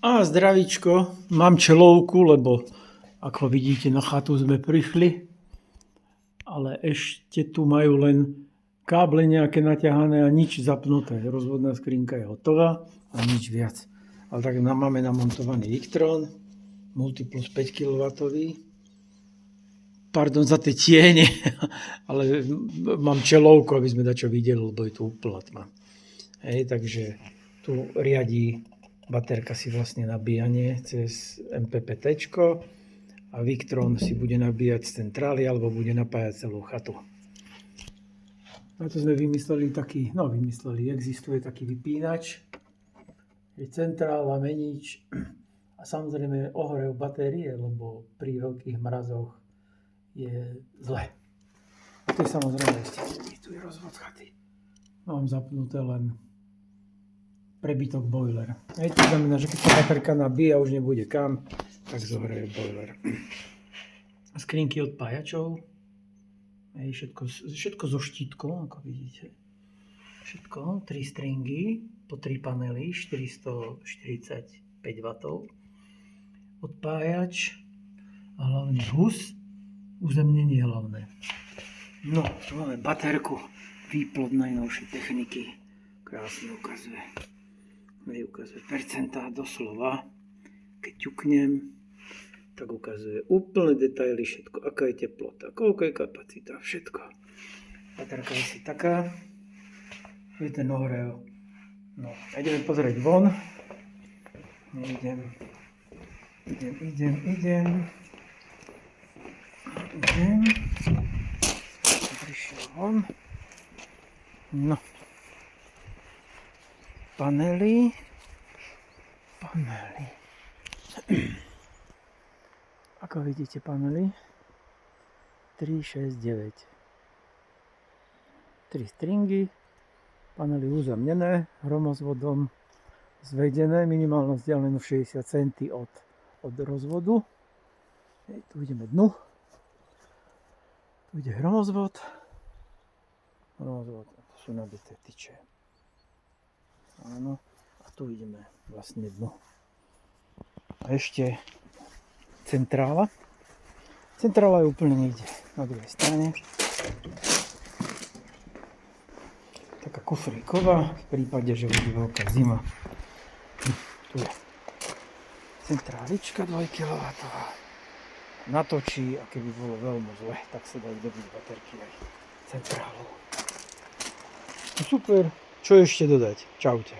A zdravíčko, mám čelovku, lebo ako vidíte na chatu sme prišli, ale ešte tu majú len káble nejaké naťahané a nič zapnuté. Rozvodná skrinka je hotová a nič viac. Ale tak máme namontovaný Victron, Multiplus 5 kW. Pardon za tie tiene, ale mám čelovku, aby sme dačo videli, lebo je tu úplná tma. Hej, takže tu riadí baterka si vlastne nabíjanie cez MPPT a Victron si bude nabíjať z centrály alebo bude napájať celú chatu. Na to sme vymysleli existuje taký vypínač, je centrála, menič a samozrejme ohrev batérie, lebo pri veľkých mrazoch je zle. A to je samozrejme tu je rozvod chaty. Mám zapnuté len prebytok boiler. Hej, to znamená, že keď sa baterka nabíja a už nebude kam, tak zohreje boiler. Skrinky od pájačov. Hej, všetko so štítkou, ako vidíte. Všetko, 3 stringy, po 3 panely, 445 W. Odpájač a hlavne hus, uzemnenie hlavné. No, tu máme baterku, výplod najnovšej techniky. Krásne ukazuje. Ukazuje percentá doslova. Keď ťuknem, tak ukazuje úplne detaily všetko. Aká je teplota, koľko je kapacita, všetko. Baterka je si taká. Tu je ten ohrev. No, ideme pozrieť von. Idem. Prišiel von. No. Panely. Ako vidíte panely? 3, 6, 9. 3 stringy. Panely uzemnené, hromozvodom zvedené, minimálnu vzdialenosť 60 cm od rozvodu. Tu ideme dnu. Tu ide hromozvod. To sú nabité tyče. Áno, a tu ideme vlastne dnu. A ešte centrála. Centrála je úplne niekde na druhej strane. Taká kufríková, v prípade, že bude veľká zima. Tu je centrálička 2 kW. Natočí a keby bolo veľmi zle, tak sa dajú dobiť baterky aj centrálou. Super, čo ešte dodať? Čaute.